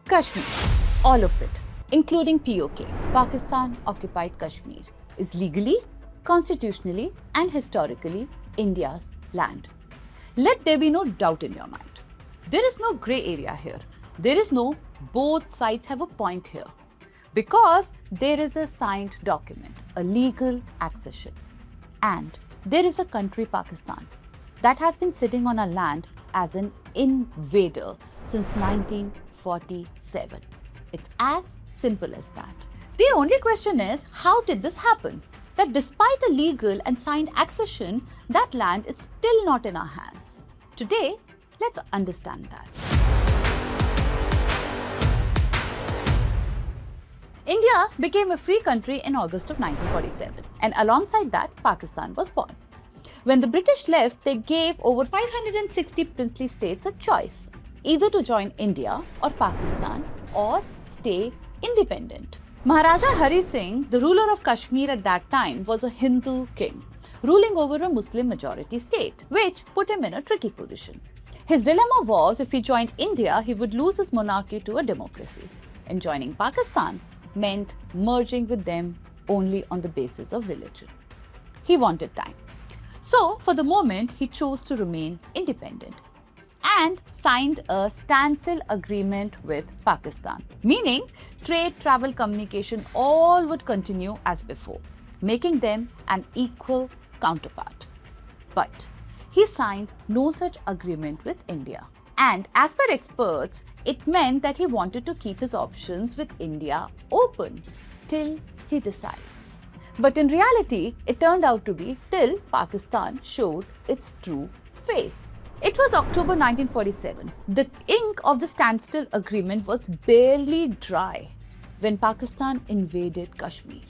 Kashmir, all of it, including POK, Pakistan occupied Kashmir, is legally, constitutionally, and historically India's land. Let there be no doubt in your mind. There is no grey area here. There is no both sides have a point here. Because there is a signed document, a legal accession. And there is a country, Pakistan, that has been sitting on our land as an invader since 1947. It's as simple as that. The only question is, how did this happen? That despite a legal and signed accession, that land is still not in our hands. Today, let's understand that. India became a free country in August of 1947, and alongside that, Pakistan was born. When the British left, they gave over 560 princely states a choice, either to join India or Pakistan or stay independent. Maharaja Hari Singh, the ruler of Kashmir at that time, was a Hindu king, ruling over a Muslim majority state, which put him in a tricky position. His dilemma was, if he joined India, he would lose his monarchy to a democracy, and joining Pakistan meant merging with them only on the basis of religion. He wanted time. So, for the moment, he chose to remain independent and signed a standstill agreement with Pakistan, meaning trade, travel, communication all would continue as before, making them an equal counterpart. But he signed no such agreement with India. And as per experts, it meant that he wanted to keep his options with India open till he decides. But in reality, it turned out to be till Pakistan showed its true face. It was October 1947. The ink of the standstill agreement was barely dry when Pakistan invaded Kashmir.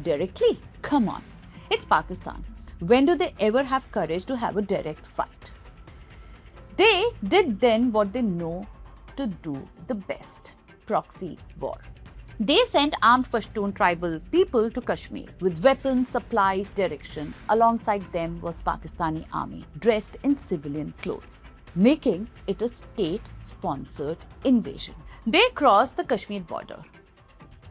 Directly? Come on. It's Pakistan. When do they ever have courage to have a direct fight? They did then what they know to do the best, proxy war. They sent armed Pashtun tribal people to Kashmir with weapons, supplies, direction. Alongside them was Pakistani army dressed in civilian clothes, making it a state-sponsored invasion. They crossed the Kashmir border.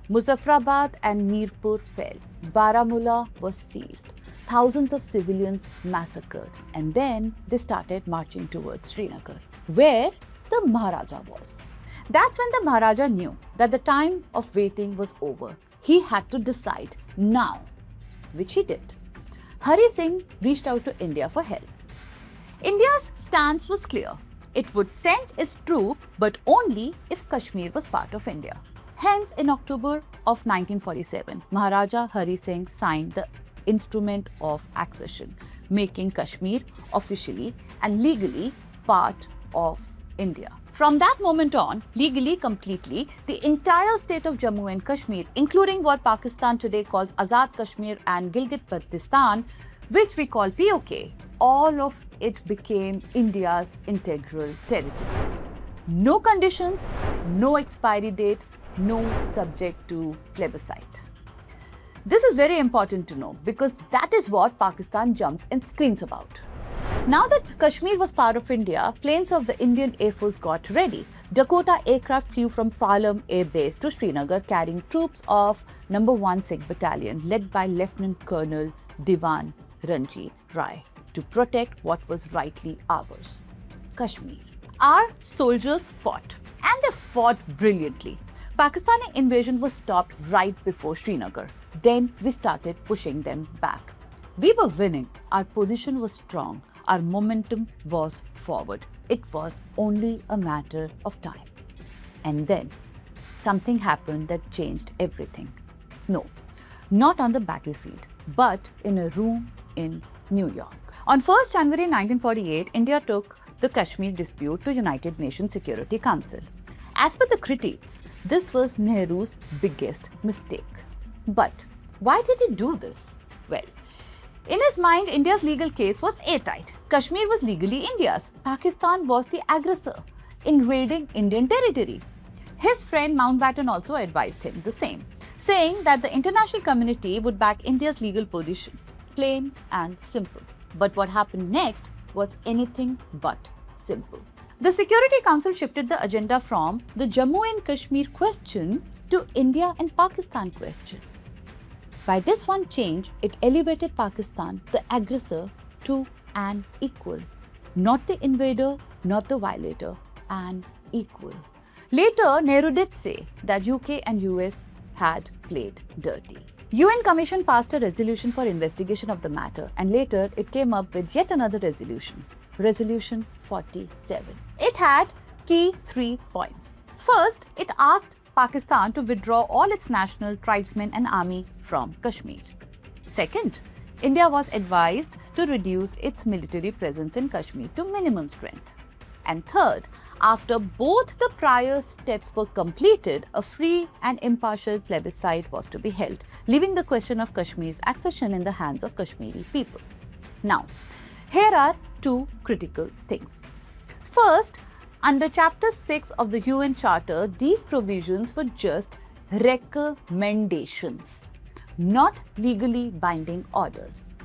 Muzaffarabad and Mirpur fell. Baramulla was seized. Thousands of civilians massacred. And then they started marching towards Srinagar, where the Maharaja was. That's when the Maharaja knew that the time of waiting was over. He had to decide now, which he did. Hari Singh reached out to India for help. India's stance was clear. It would send its troops, but only if Kashmir was part of India. Hence, in October of 1947, Maharaja Hari Singh signed the Instrument of Accession, making Kashmir officially and legally part of India. From that moment on, legally, completely, the entire state of Jammu and Kashmir, including what Pakistan today calls Azad Kashmir and Gilgit-Baltistan, which we call POK, all of it became India's integral territory. No conditions, no expiry date, no subject to plebiscite. This is very important to know because that is what Pakistan jumps and screams about. Now that Kashmir was part of India, planes of the Indian Air Force got ready. Dakota aircraft flew from Palam Air Base to Srinagar carrying troops of No. 1 Sikh Battalion led by Lieutenant Colonel Diwan Ranjit Rai to protect what was rightly ours, Kashmir. Our soldiers fought, and they fought brilliantly. Pakistani invasion was stopped right before Srinagar. Then we started pushing them back. We were winning. Our position was strong. Our momentum was forward. It was only a matter of time. And then something happened that changed everything. No, not on the battlefield, but in a room in New York. On 1st January 1948, India took the Kashmir dispute to United Nations Security Council. As per the critics, this was Nehru's biggest mistake. But why did he do this? Well, in his mind, India's legal case was airtight. Kashmir was legally India's. Pakistan was the aggressor, invading Indian territory. His friend Mountbatten also advised him the same, saying that the international community would back India's legal position. Plain and simple. But what happened next was anything but simple. The Security Council shifted the agenda from the Jammu and Kashmir question to India and Pakistan question. By this one change, it elevated Pakistan, the aggressor, to an equal. Not the invader, not the violator, an equal. Later, Nehru did say that UK and US had played dirty. UN Commission passed a resolution for investigation of the matter, and later it came up with yet another resolution, Resolution 47. It had key 3 points. First, it asked Pakistan to withdraw all its national tribesmen and army from Kashmir. Second, India was advised to reduce its military presence in Kashmir to minimum strength. And third, after both the prior steps were completed, a free and impartial plebiscite was to be held, leaving the question of Kashmir's accession in the hands of Kashmiri people. Now, here are 2 critical things. First, under Chapter 6 of the UN Charter, these provisions were just recommendations, not legally binding orders.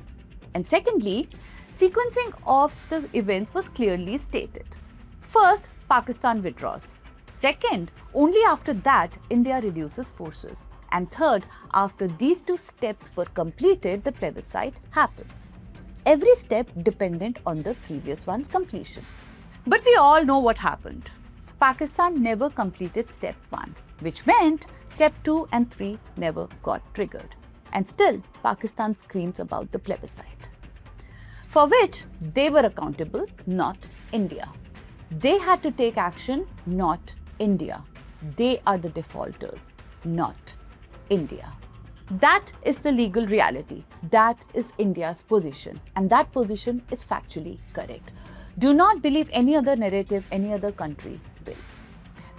And secondly, sequencing of the events was clearly stated. First, Pakistan withdraws. Second, only after that, India reduces forces. And third, after these 2 steps were completed, the plebiscite happens. Every step dependent on the previous one's completion. But we all know what happened. Pakistan never completed step 1, which meant step 2 and 3 never got triggered. And still, Pakistan screams about the plebiscite, for which they were accountable, not India. They had to take action, not India. They are the defaulters, not India. That is the legal reality. That is India's position. And that position is factually correct. Do not believe any other narrative any other country builds.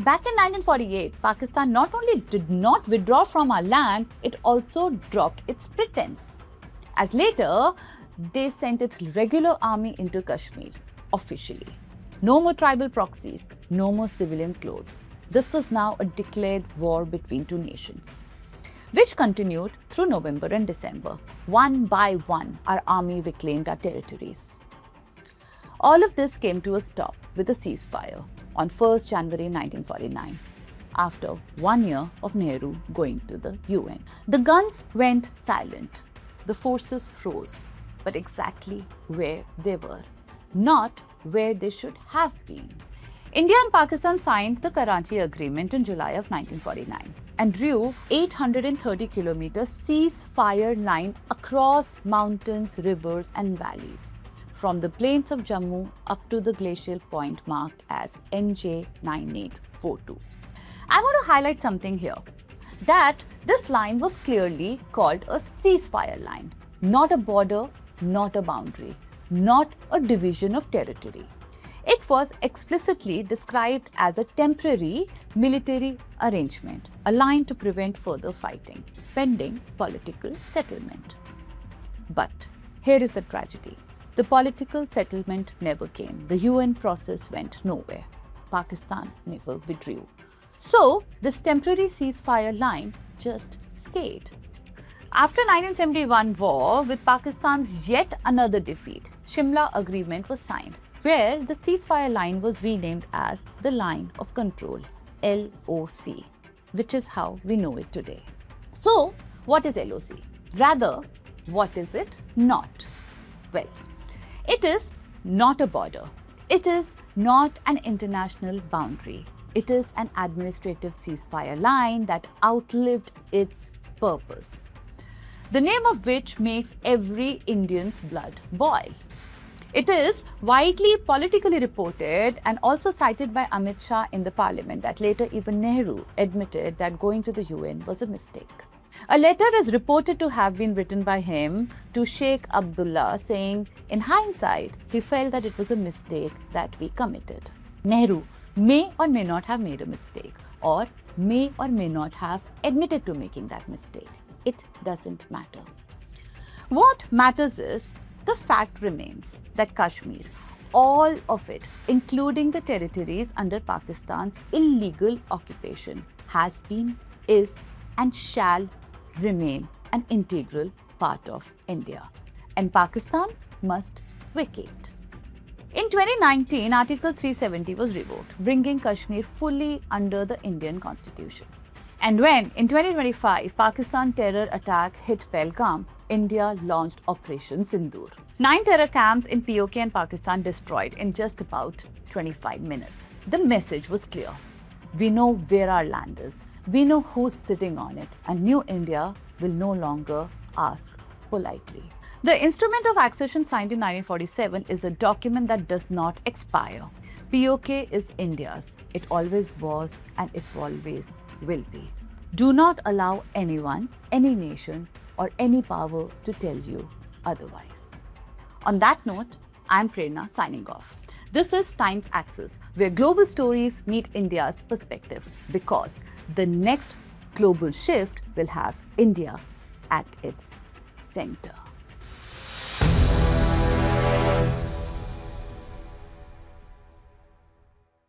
Back in 1948, Pakistan not only did not withdraw from our land, it also dropped its pretense. As later, they sent its regular army into Kashmir, officially. No more tribal proxies, no more civilian clothes. This was now a declared war between 2 nations, which continued through November and December. One by one, our army reclaimed our territories. All of this came to a stop with a ceasefire on 1st January 1949, after 1 year of Nehru going to the UN. The guns went silent. The forces froze, but exactly where they were, not where they should have been. India and Pakistan signed the Karachi Agreement in July of 1949 and drew 830 kilometers ceasefire line across mountains, rivers and valleys, from the plains of Jammu up to the glacial point marked as NJ 9842. I want to highlight something here, that this line was clearly called a ceasefire line, not a border, not a boundary, not a division of territory. It was explicitly described as a temporary military arrangement, a line to prevent further fighting, pending political settlement. But here is the tragedy. The political settlement never came. The UN process went nowhere. Pakistan never withdrew. So, this temporary ceasefire line just stayed. After 1971 war, with Pakistan's yet another defeat, Shimla Agreement was signed, where the ceasefire line was renamed as the Line of Control, LOC, which is how we know it today. So, what is LOC? Rather, what is it not? Well, it is not a border. It is not an international boundary. It is an administrative ceasefire line that outlived its purpose, the name of which makes every Indian's blood boil. It is widely politically reported and also cited by Amit Shah in the parliament that later even Nehru admitted that going to the UN was a mistake. A letter is reported to have been written by him to Sheikh Abdullah saying, in hindsight, he felt that it was a mistake that we committed. Nehru may or may not have made a mistake, or may or may not have admitted to making that mistake. It doesn't matter. What matters is, the fact remains that Kashmir, all of it, including the territories under Pakistan's illegal occupation, has been, is, and shall remain an integral part of India. And Pakistan must vacate. In 2019, Article 370 was revoked, bringing Kashmir fully under the Indian constitution. And when, in 2025, Pakistan terror attack hit Pahalgam, India launched Operation Sindoor. 9 terror camps in POK and Pakistan destroyed in just about 25 minutes. The message was clear. We know where our land is. We know who's sitting on it. And New India will no longer ask politely. The Instrument of Accession signed in 1947 is a document that does not expire. POK is India's. It always was and it always will be. Do not allow anyone, any nation, or any power to tell you otherwise. On that note, I'm Prerna signing off. This is Times Axis, where global stories meet India's perspective, because the next global shift will have India at its center.